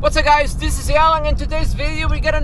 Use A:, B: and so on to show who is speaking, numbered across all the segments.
A: What's up guys, this is Alan. In today's video we got a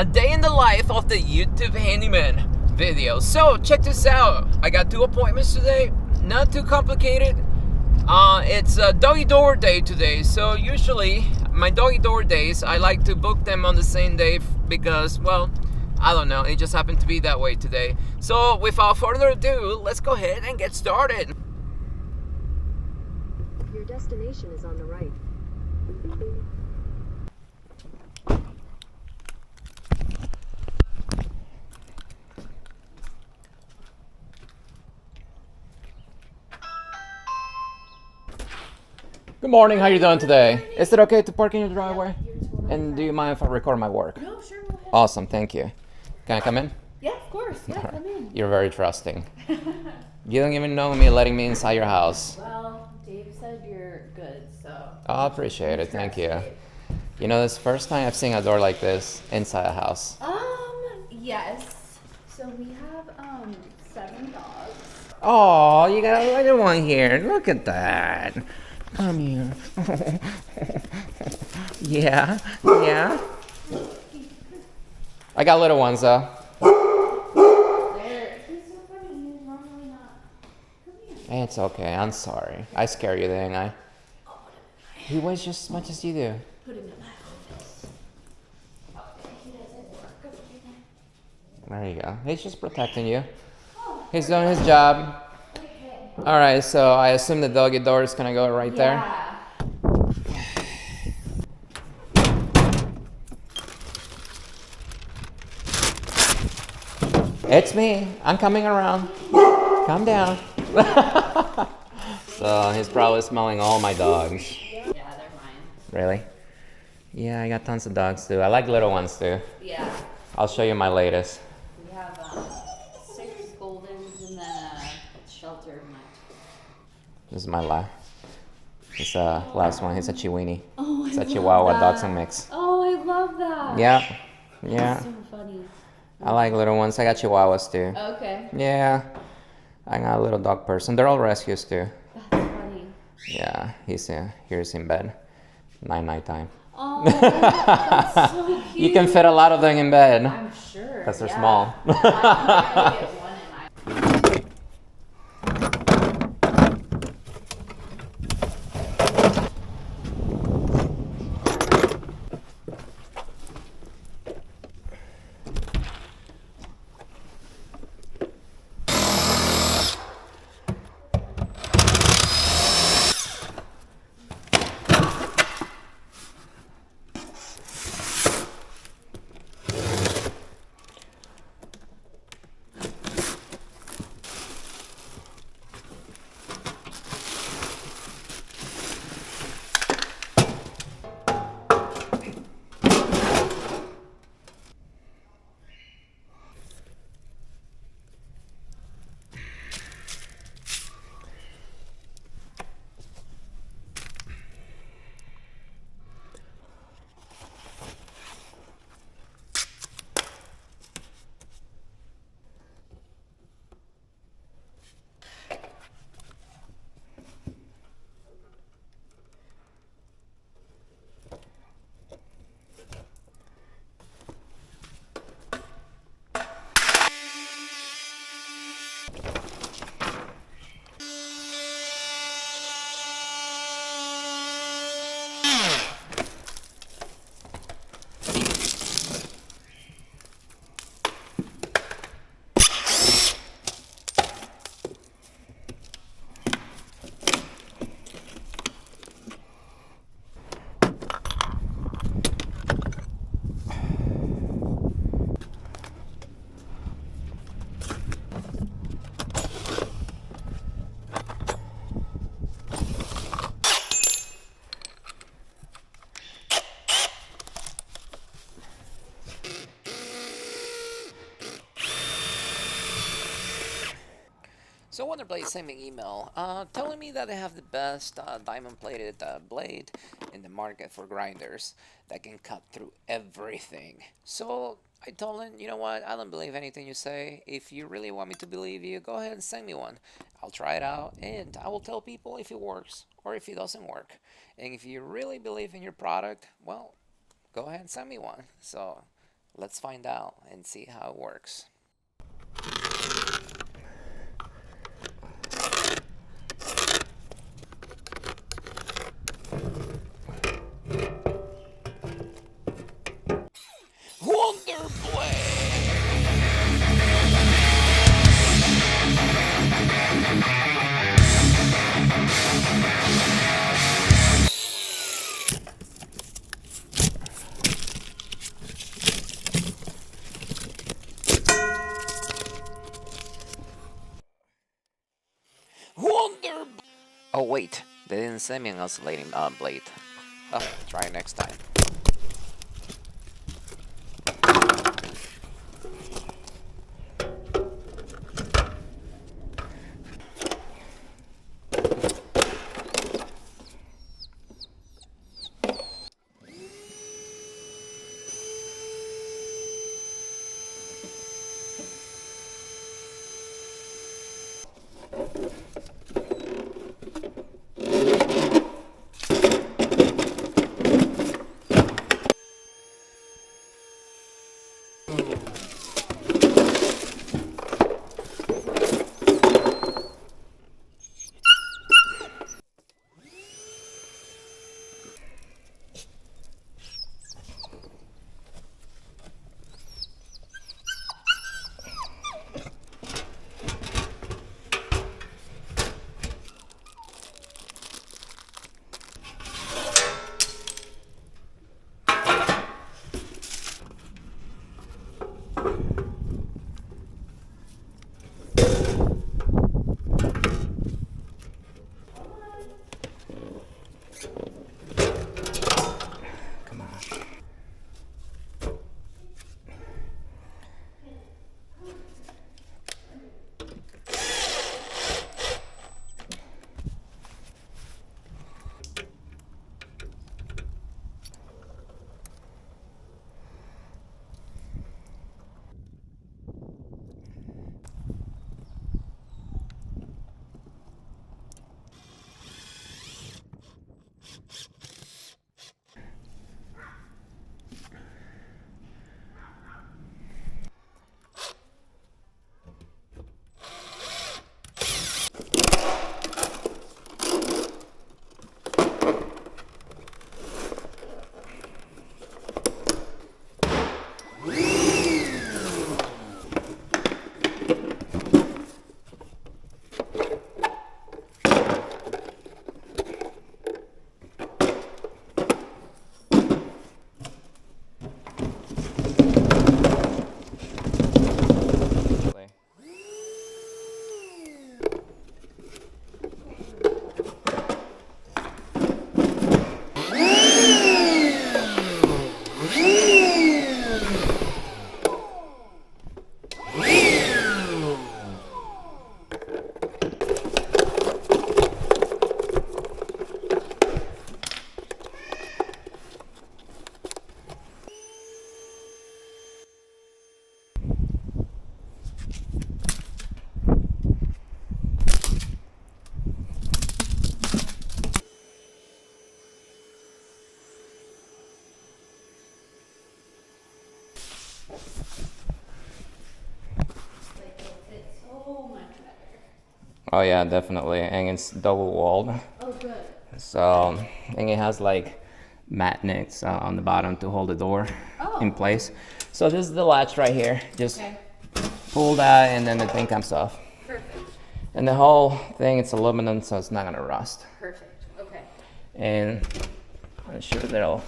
A: day in the life of the Utube Handyman video. So check this out, I got 2 appointments today, not too complicated. It's a doggy door day today, so usually my doggy door days I like to book them on the same day because, well, I don't know, it just happened to be that way today. So without further ado, let's go ahead and get started.
B: Your destination is on the right.
A: Good morning, how you doing today? Is it okay to park in your driveway? And do you mind if I record my work?
C: No, sure, go ahead.
A: Awesome, thank you. Can I come in?
C: Yeah, of course. Yeah, come in.
A: You're very trusting. You don't even know me letting me inside your house.
C: Well, Dave said you're good, so.
A: Oh, I appreciate it, thank you. You know, this is the first time I've seen a door like this inside a house.
C: Yes. So we have 7 dogs.
A: Oh, you got a little one here. Look at that. Come here. Yeah. I got little ones though.
C: There. He's so funny. He's normally not. Come here.
A: It's okay, I'm sorry. I scare you, didn't I? He weighs just as much as you do.
C: Put him in my office. Okay, he doesn't work over there.
A: There you go. He's just protecting you. He's doing his job. All right, so I assume the doggy door is gonna go right there.
C: Yeah.
A: It's me. I'm coming around. Calm down. So he's probably smelling all my dogs.
C: Yeah, they're mine.
A: Really? Yeah, I got tons of dogs too. I like little ones too.
C: Yeah.
A: I'll show you my latest.
C: We have 6 Goldens and then a shelter mutt.
A: This is my It's last one. He's a Chiweenie.
C: Oh,
A: It's a
C: I love
A: Chihuahua
C: that.
A: Dachshund mix.
C: Oh, I love that.
A: Yeah.
C: That's so funny.
A: I like little ones. I got Chihuahuas too.
C: Okay.
A: Yeah. I'm a little dog person. They're all rescues too.
C: That's funny.
A: Yeah. Here's in bed. Night time.
C: Oh, that's so cute.
A: You can fit a lot of them in bed.
C: I'm sure.
A: Because they're
C: yeah.
A: small.
C: I can get one in my.
A: So Wonder Blade sent me an email telling me that they have the best diamond-plated blade in the market for grinders that can cut through everything. So I told him, you know what, I don't believe anything you say. If you really want me to believe you, go ahead and send me one. I'll try it out and I will tell people if it works or if it doesn't work. And if you really believe in your product, well, go ahead and send me one. So let's find out and see how it works. Wonder Blade! Wonder. Oh wait, they didn't send me an oscillating blade. Oh, try it next time. Oh yeah, definitely, and it's double walled.
C: Oh, good.
A: So, and it has like magnets on the bottom to hold the door in place. So this is the latch right here. Just pull that and then the thing comes off.
C: Perfect.
A: And the whole thing, it's aluminum, so it's not gonna rust.
C: Perfect. Okay.
A: And I'm sure they'll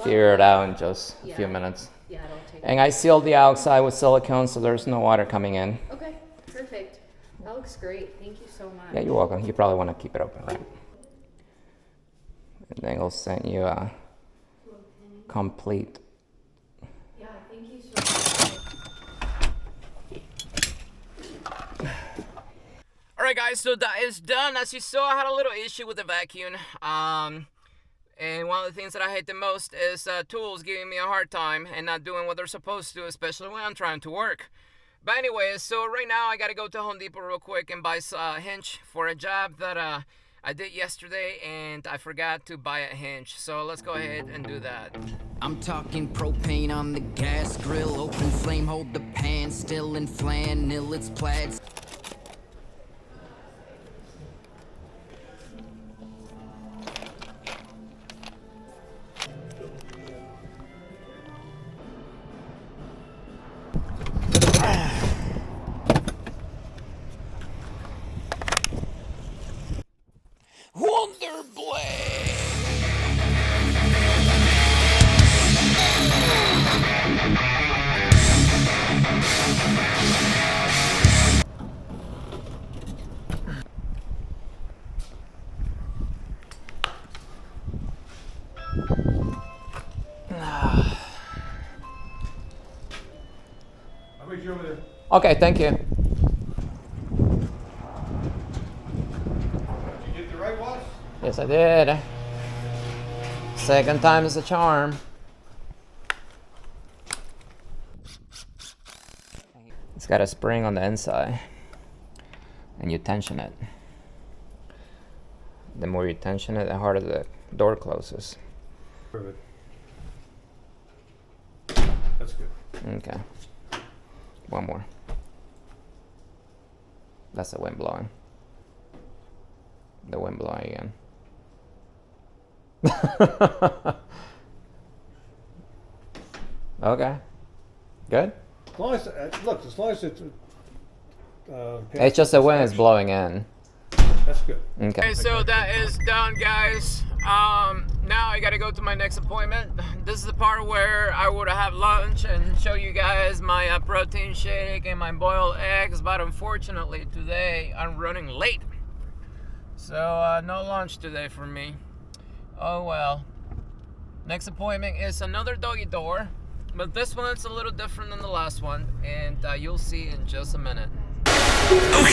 A: figure it out in just a few minutes.
C: Yeah, it'll take.
A: And I sealed the outside with silicone, so there's no water coming in.
C: Okay. Perfect. That looks great. Thank you so much.
A: Yeah, you're welcome. You probably want to keep it open, right? And then they'll send you a complete.
C: Yeah, thank you so much.
A: Alright guys, so that is done. As you saw, I had a little issue with the vacuum. And one of the things that I hate the most is tools giving me a hard time and not doing what they're supposed to, especially when I'm trying to work. But anyways, so right now I gotta go to Home Depot real quick and buy Hinge for a job that I did yesterday, and I forgot to buy a Hinge. So let's go ahead and do that.
D: I'm talking propane on the gas grill, open flame, hold the pan, still in flannel, it's plaid.
A: Wonder Blade!
E: I'll meet you over there.
A: Okay, thank you.
E: Did you get the right watch?
A: Yes, I did. Second time is a charm. It's got a spring on the inside, and you tension it. The more you tension it, the harder the door closes.
E: Perfect. That's good.
A: Okay. One more. That's the wind blowing. The wind blowing again. Okay. Good?
E: As long as, look, as long as it's
A: It's just the wind is blowing in.
E: That's good.
A: Okay, so that is done, guys. Now I gotta go to my next appointment. This is the part where I would have lunch and show you guys my protein shake and my boiled eggs, but unfortunately today I'm running late. So no lunch today for me. Oh well. Next appointment is another doggy door, but this one's a little different than the last one, and you'll see in just a minute.
F: Oh,